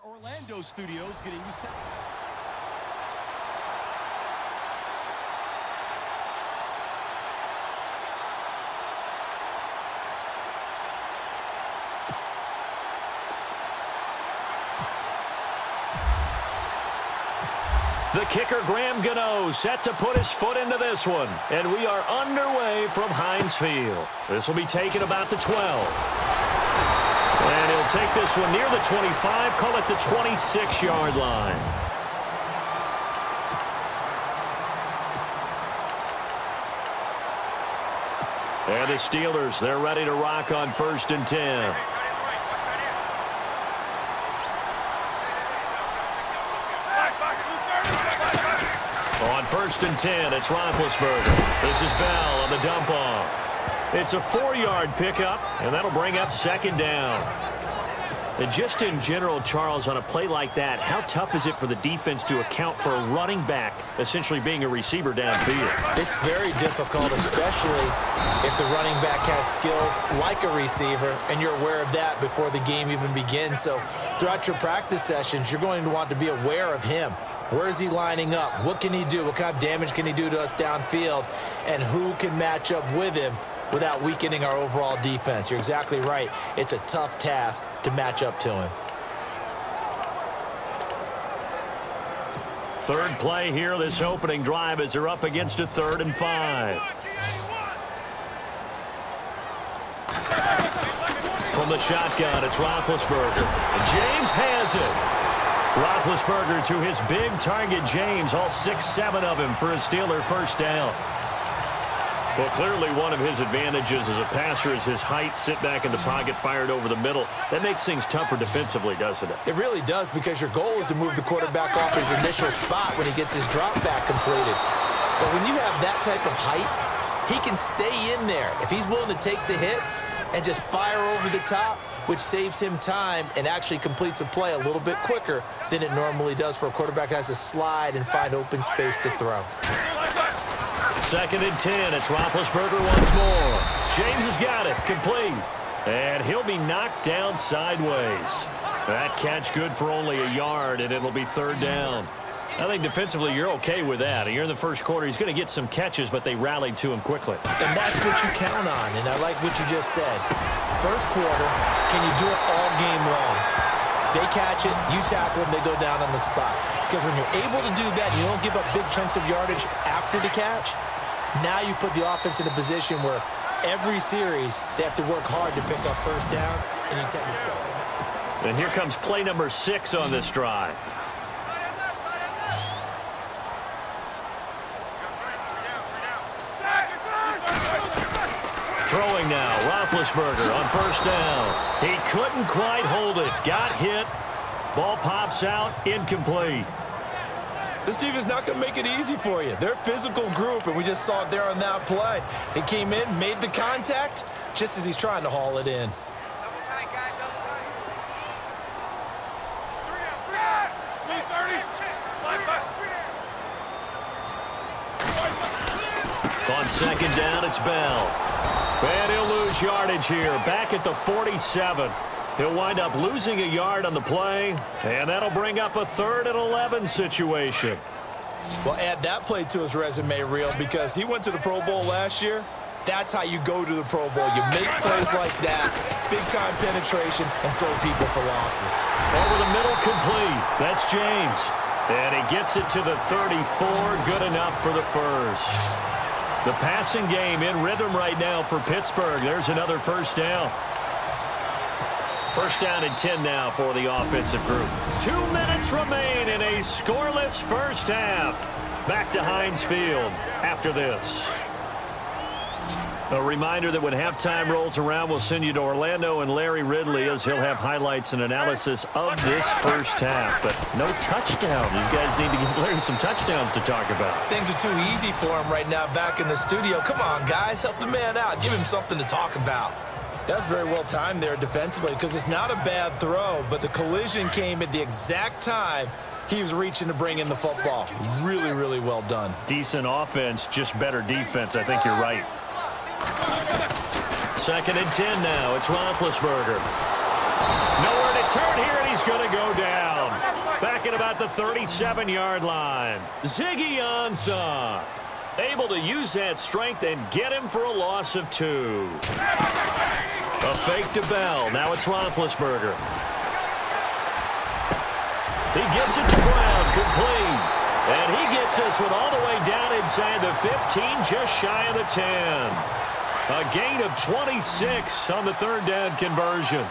Orlando studios getting you set. The kicker, Graham Gano, set to put his foot into this one. And we are underway from Heinz Field. This will be taken about the 12. And he'll take this one near the 25, call it the 26-yard line. And the Steelers, they're ready to rock on 1st and 10. On 1st and 10, it's Roethlisberger. This is Bell on the dump off. It's a 4-yard pickup, and that'll bring up 2nd down. And just in general, Charles, on a play like that, how tough is it for the defense to account for a running back essentially being a receiver downfield? It's very difficult, especially if the running back has skills like a receiver, and you're aware of that before the game even begins. So throughout your practice sessions, you're going to want to be aware of him. Where is he lining up? What can he do? What kind of damage can he do to us downfield? And who can match up with him without weakening our overall defense? You're exactly right. It's a tough task to match up to him. Third play here, this opening drive, as they're up against a 3rd and 5. From the shotgun, it's Roethlisberger. James has it. Roethlisberger to his big target, James, all 6-7 of him for a Steeler 1st down. Well, clearly one of his advantages as a passer is his height, sit back in the pocket, fired over the middle. That makes things tougher defensively, doesn't it? It really does, because your goal is to move the quarterback off his initial spot when he gets his drop back completed. But when you have that type of height, he can stay in there. If he's willing to take the hits and just fire over the top, which saves him time and actually completes a play a little bit quicker than it normally does for a quarterback who has to slide and find open space to throw. 2nd and 10. It's Roethlisberger once more. James has got it. Complete. And he'll be knocked down sideways. That catch good for only a yard, and it'll be 3rd down. I think defensively you're okay with that. You're in the first quarter. He's going to get some catches, but they rallied to him quickly. And that's what you count on, and I like what you just said. First quarter, can you do it all game long? They catch it, you tackle them, they go down on the spot. Because when you're able to do that, you don't give up big chunks of yardage after the catch. Now you put the offense in a position where every series they have to work hard to pick up 1st downs, and you tend to start. And here comes play number 6 on this drive. Throwing now, Roethlisberger on 1st down. He couldn't quite hold it. Got hit. Ball pops out, incomplete. This team is not going to make it easy for you. They're a physical group, and we just saw it there on that play. He came in, made the contact, just as he's trying to haul it in. On 2nd down, it's Bell. And he'll lose yardage here, back at the 47. He'll wind up losing a yard on the play, and that'll bring up a 3rd and 11 situation. Well, add that play to his resume reel, because he went to the Pro Bowl last year. That's how you go to the Pro Bowl. You make plays like that, big-time penetration, and throw people for losses. Over the middle, complete. That's James. And he gets it to the 34, good enough for the 1st. The passing game in rhythm right now for Pittsburgh. There's another 1st down. 1st down and 10 now for the offensive group. 2 minutes remain in a scoreless 1st half. Back to Heinz Field after this. A reminder that when halftime rolls around, we'll send you to Orlando and Larry Ridley, as he'll have highlights and analysis of this 1st half. But no touchdown. These guys need to give Larry some touchdowns to talk about. Things are too easy for him right now back in the studio. Come on, guys. Help the man out. Give him something to talk about. That's very well timed there defensively, because it's not a bad throw, but the collision came at the exact time he was reaching to bring in the football. Really, really well done. Decent offense, just better defense. I think you're right. 2nd and 10 now. It's Roethlisberger. Nowhere to turn here, and he's going to go down. back at about the 37-yard line. Ziggy Ansah able to use that strength and get him for a loss of 2. A fake to Bell. Now it's Roethlisberger. He gets it to Brown, complete. And he gets this one all the way down inside the 15, just shy of the 10. A gain of 26 on the third down conversion.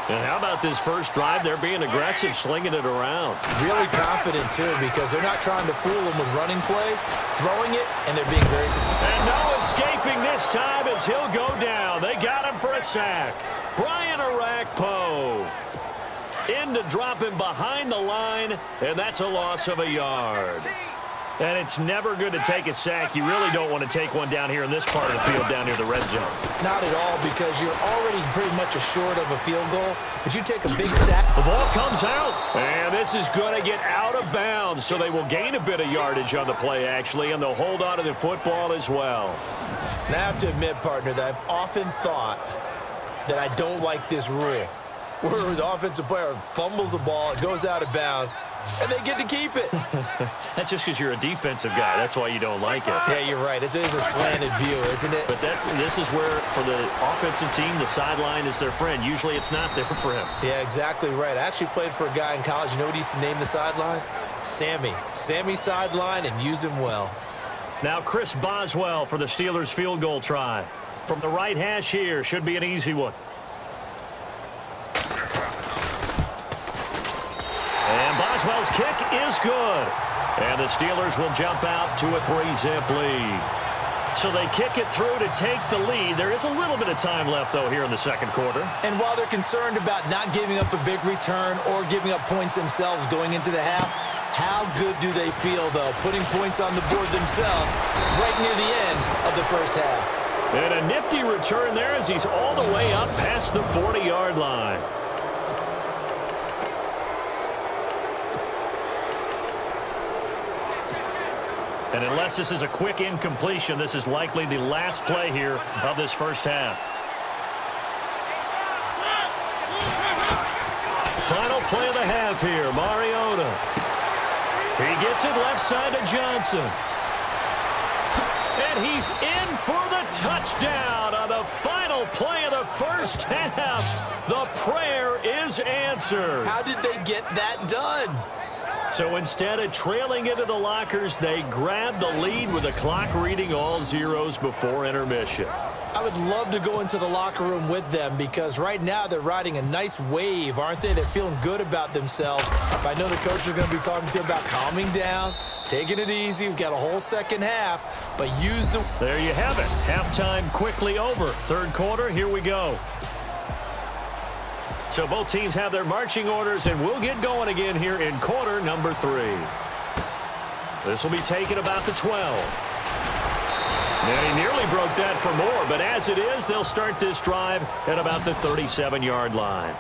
And how about this first drive? They're being aggressive, slinging it around. Really confident, too, because they're not trying to fool them with running plays, throwing it, and they're being very simple. And no escaping this time as he'll go down. They got him for a sack. Brian Arakpo in to drop him behind the line, and that's a loss of a yard. And it's never good to take a sack. You really don't want to take one down here in this part of the field, down near the red zone. Not at all, because you're already pretty much assured of a field goal, but you take a big sack. The ball comes out, and this is going to get out of bounds, so they will gain a bit of yardage on the play, actually, and they'll hold on to the football as well. And I have to admit, partner, that I've often thought that I don't like this rule, where the offensive player fumbles the ball, it goes out of bounds, and they get to keep it. That's just because you're a defensive guy. That's why you don't like it. Yeah, you're right. It is a slanted view, isn't it? But this is where, for the offensive team, the sideline is their friend. Usually it's not there for him. Yeah, exactly right. I actually played for a guy in college. You know what he used to name the sideline? Sammy. Sammy sideline, and use him well. Now Chris Boswell for the Steelers field goal try. From the right hash here, should be an easy one. And Boswell's kick is good. And the Steelers will jump out to a 3-zip lead. So they kick it through to take the lead. There is a little bit of time left, though, here in the second quarter. And while they're concerned about not giving up a big return or giving up points themselves going into the half, how good do they feel, though, putting points on the board themselves right near the end of the first half? And a nifty return there as he's all the way up past the 40-yard line. And unless this is a quick incompletion, this is likely the last play here of this first half. Final play of the half here, Mariota. He gets it left side to Johnson. And he's in for the touchdown on the final play of the first half. The prayer is answered. How did they get that done? So instead of trailing into the lockers, they grab the lead with the clock reading all zeros before intermission. I would love to go into the locker room with them because right now they're riding a nice wave, aren't they? They're feeling good about themselves. I know the coach is going to be talking to them about calming down, taking it easy. We've got a whole second half, but use the... There you have it. Halftime quickly over. Third quarter, here we go. So both teams have their marching orders, and we'll get going again here in quarter number 3. This will be taken about the 12. And he nearly broke that for more, but as it is, they'll start this drive at about the 37-yard line.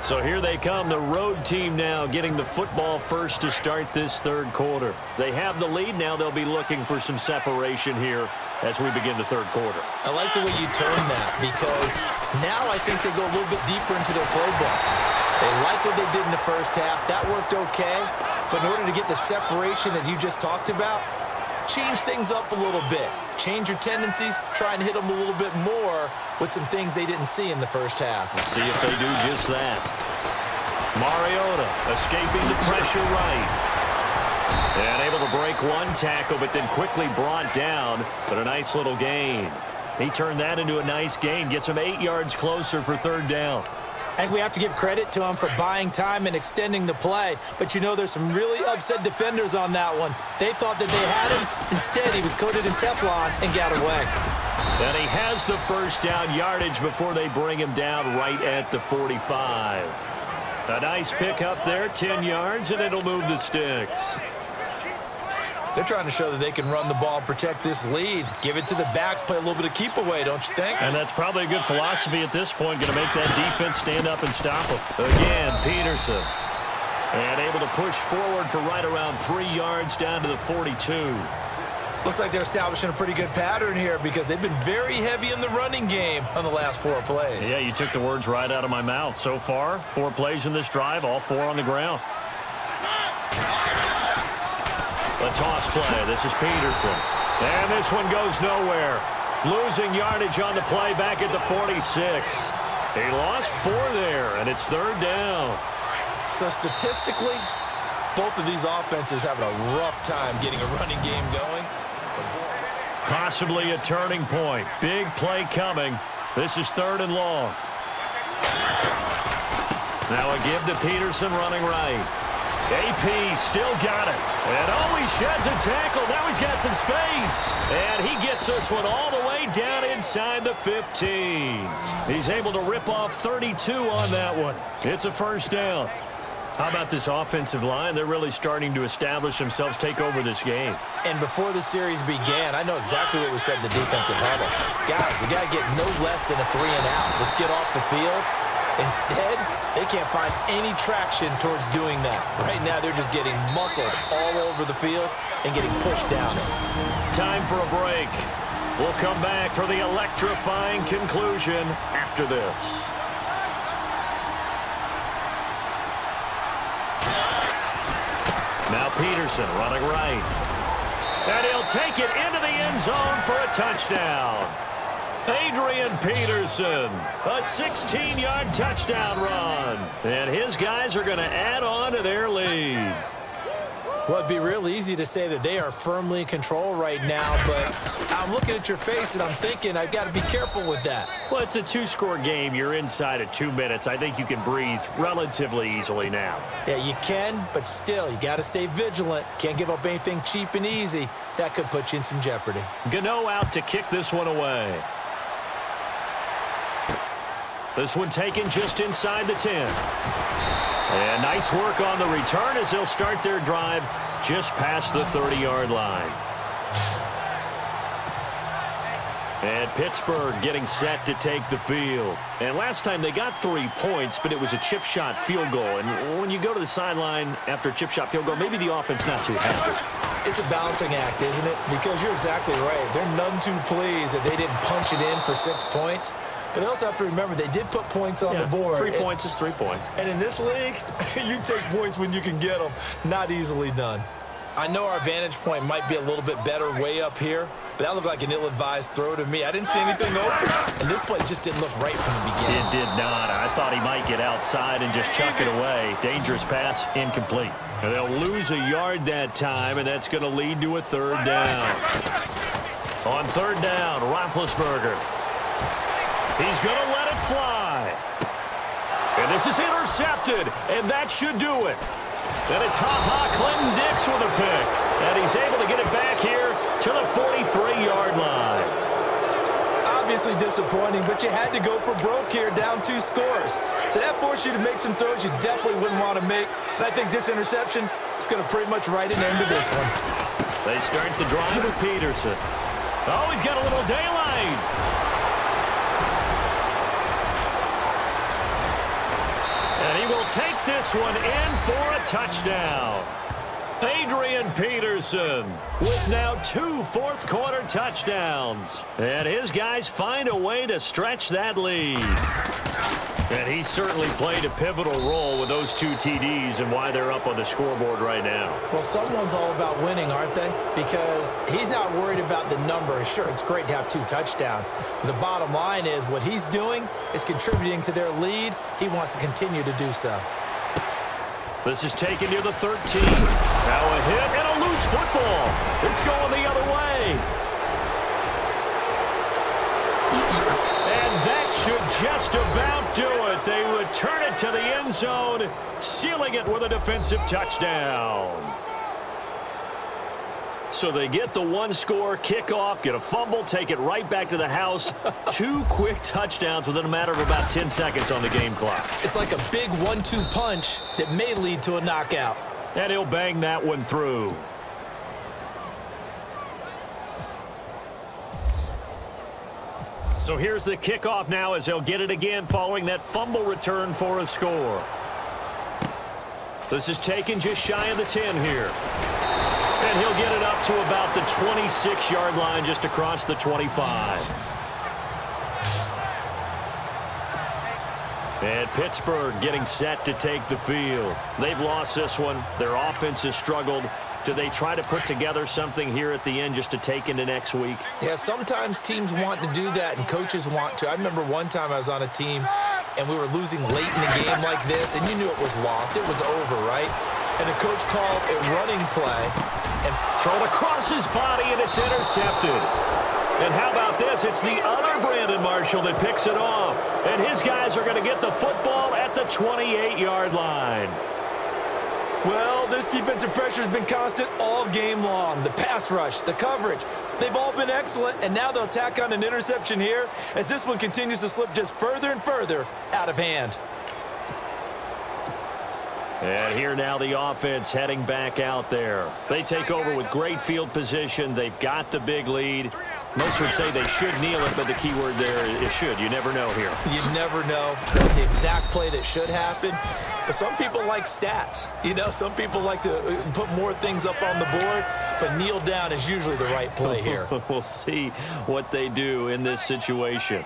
So here they come, the road team now getting the football first to start this third quarter. They have the lead. Now they'll be looking for some separation here as we begin the third quarter. I like the way you turn that because now I think they go a little bit deeper into their playbook. They like what they did in the first half. That worked okay. But in order to get the separation that you just talked about, change things up a little bit. Change your tendencies. Try and hit them a little bit more with some things they didn't see in the first half. Let's see if they do just that. Mariota escaping the pressure right. And able to break one tackle, but then quickly brought down. But a nice little gain. He turned that into a nice gain. Gets him 8 yards closer for third down. I think we have to give credit to him for buying time and extending the play. But, you know, there's some really upset defenders on that one. They thought that they had him. Instead, he was coated in Teflon and got away. And he has the first down yardage before they bring him down right at the 45. A nice pick up there, 10 yards, and it'll move the sticks. They're trying to show that they can run the ball and protect this lead. Give it to the backs, play a little bit of keep away, don't you think? And that's probably a good philosophy at this point, going to make that defense stand up and stop them. Again, Peterson. And able to push forward for right around 3 yards down to the 42. Looks like they're establishing a pretty good pattern here because they've been very heavy in the running game on the last 4 plays. Yeah, you took the words right out of my mouth. So far, 4 plays in this drive, all 4 on the ground. A toss play. This is Peterson. And this one goes nowhere. Losing yardage on the play back at the 46. He lost 4 there, and it's 3rd down. So statistically, both of these offenses having a rough time getting a running game going. Possibly a turning point. Big play coming. This is 3rd and long. Now a give to Peterson running right. AP still got it. And oh, he sheds a tackle. Now he's got some space. And he gets this one all the way down inside the 15. He's able to rip off 32 on that one. It's a 1st down. How about this offensive line? They're really starting to establish themselves, take over this game. And before the series began, I know exactly what we said in the defensive huddle. Guys, we got to get no less than a 3 and out. Let's get off the field. Instead, they can't find any traction towards doing that. Right now, they're just getting muscled all over the field and getting pushed down. Time for a break. We'll come back for the electrifying conclusion after this. Now Peterson running right. And he'll take it into the end zone for a touchdown. Adrian Peterson, a 16-yard touchdown run. And his guys are going to add on to their lead. Well, it'd be real easy to say that they are firmly in control right now, but I'm looking at your face and I'm thinking I've got to be careful with that. Well, it's a 2-score game. You're inside of 2 minutes. I think you can breathe relatively easily now. Yeah, you can, but still, you got to stay vigilant. Can't give up anything cheap and easy. That could put you in some jeopardy. Gano out to kick this one away. This one taken just inside the 10. And nice work on the return as they'll start their drive just past the 30-yard line. And Pittsburgh getting set to take the field. And last time they got 3 points, but it was a chip shot field goal. And when you go to the sideline after a chip shot field goal, maybe the offense not too happy. It's a balancing act, isn't it? Because you're exactly right. They're none too pleased that they didn't punch it in for 6 points. But they also have to remember they did put points on the board. 3 points is 3 points. And in this league, you take points when you can get them. Not easily done. I know our vantage point might be a little bit better way up here, but that looked like an ill-advised throw to me. I didn't see anything open, and this play just didn't look right from the beginning. It did not. I thought he might get outside and just chuck it away. Dangerous pass, incomplete. And they'll lose a yard that time, and that's going to lead to a 3rd down. On 3rd down, Roethlisberger. He's going to let it fly. And this is intercepted, and that should do it. And it's Clinton Dix with a pick. And he's able to get it back here to the 43-yard line. Obviously disappointing, but you had to go for broke here, down 2 scores. So that forced you to make some throws you definitely wouldn't want to make. And I think this interception is going to pretty much write an end to this one. They start the drive with Peterson. Oh, he's got a little daylight. And he will take this one in for a touchdown. Adrian Peterson with now 2 fourth-quarter touchdowns. And his guys find a way to stretch that lead. And he certainly played a pivotal role with those 2 TDs and why they're up on the scoreboard right now. Well, someone's all about winning, aren't they? Because he's not worried about the number. Sure, it's great to have 2 touchdowns. But the bottom line is what he's doing is contributing to their lead. He wants to continue to do so. This is taken near the 13. Now a hit and a loose football. It's going the other way. And that should just about do it. They return it to the end zone, sealing it with a defensive touchdown. So they get the 1-score kickoff, get a fumble, take it right back to the house. 2 quick touchdowns within a matter of about 10 seconds on the game clock. It's like a big 1-2 punch that may lead to a knockout. And he'll bang that one through. So here's the kickoff now as they'll get it again following that fumble return for a score. This is taken just shy of the 10 here. And he'll get it up up to about the 26-yard line, just across the 25. And Pittsburgh getting set to take the field. They've lost this one. Their offense has struggled. Do they try to put together something here at the end just to take into next week? Yeah, sometimes teams want to do that and coaches want to. I remember one time I was on a team and we were losing late in the game like this, and you knew it was lost. It was over, right? And the coach called a running play and thrown across his body, and it's intercepted. And how about this? It's the other Brandon Marshall that picks it off. And his guys are going to get the football at the 28-yard line. Well, this defensive pressure has been constant all game long. The pass rush, the coverage, they've all been excellent, and now they'll tack on an interception here as this one continues to slip just further and further out of hand. And here now the offense heading back out there. They take over with great field position. They've got the big lead. Most would say they should kneel it, but the key word there is should. You never know here. You never know. That's the exact play that should happen. But some people like stats. You know, some people like to put more things up on the board, but kneel down is usually the right play here. We'll see what they do in this situation.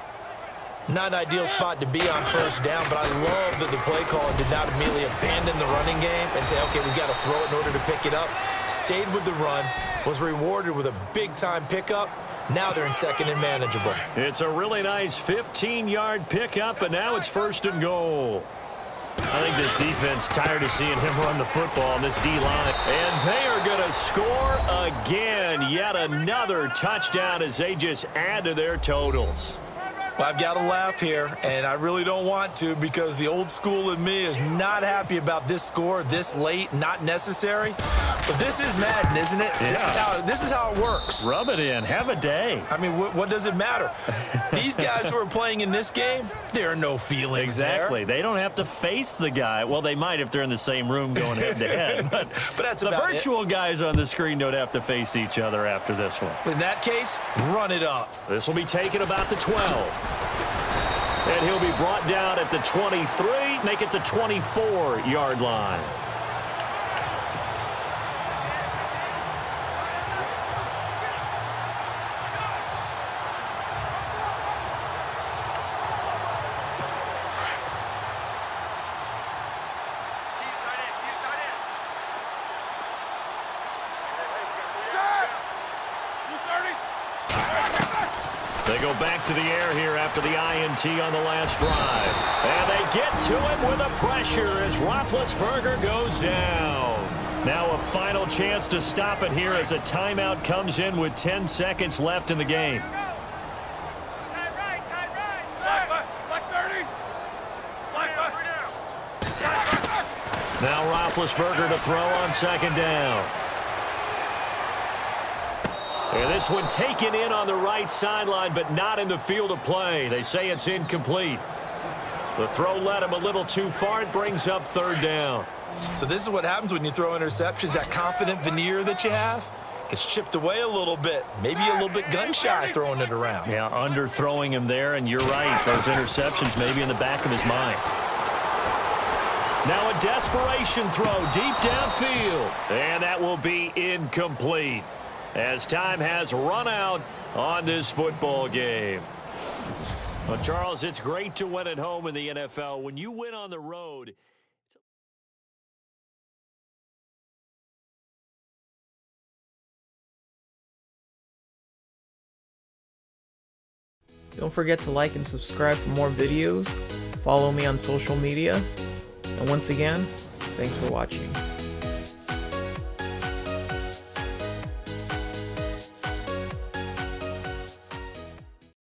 Not an ideal spot to be on first down, but I love that the play caller did not immediately abandon the running game and say, okay, we got to throw it in order to pick it up. Stayed with the run, was rewarded with a big-time pickup. Now they're in second and manageable. It's a really nice 15-yard pickup, and now it's first and goal. I think this defense tired of seeing him run the football in this D-line. And they are going to score again. Yet another touchdown as they just add to their totals. Well, I've got to laugh here, and I really don't want to because the old school in me is not happy about this score this late, not necessary. But this is Madden, isn't it? Yeah. This is how it works. Rub it in. Have a day. I mean, what does it matter? These guys who are playing in this game, there are no feelings Exactly. there. They don't have to face the guy. Well, they might if they're in the same room going head-to-head. But that's the about virtual guys on the screen don't have to face each other after this one. In that case, run it up. This will be taken about the 12. And he'll be brought down at the 23, make it the 24-yard line. They go back to the air here after the INT on the last drive. And they get to it with the pressure as Roethlisberger goes down. Now a final chance to stop it here as a timeout comes in with 10 seconds left in the game. Now Roethlisberger to throw on second down. And this one taken in on the right sideline, but not in the field of play. They say it's incomplete. The throw led him a little too far. It brings up third down. So this is what happens when you throw interceptions. That confident veneer that you have gets chipped away a little bit. Maybe a little bit gun-shy throwing it around. Yeah, underthrowing him there, and you're right. Those interceptions maybe in the back of his mind. Now a desperation throw deep downfield. And that will be incomplete, as time has run out on this football game. Well, Charles, it's great to win at home in the NFL. When you win on the road, don't forget to like and subscribe for more videos. Follow me on social media. And once again, thanks for watching.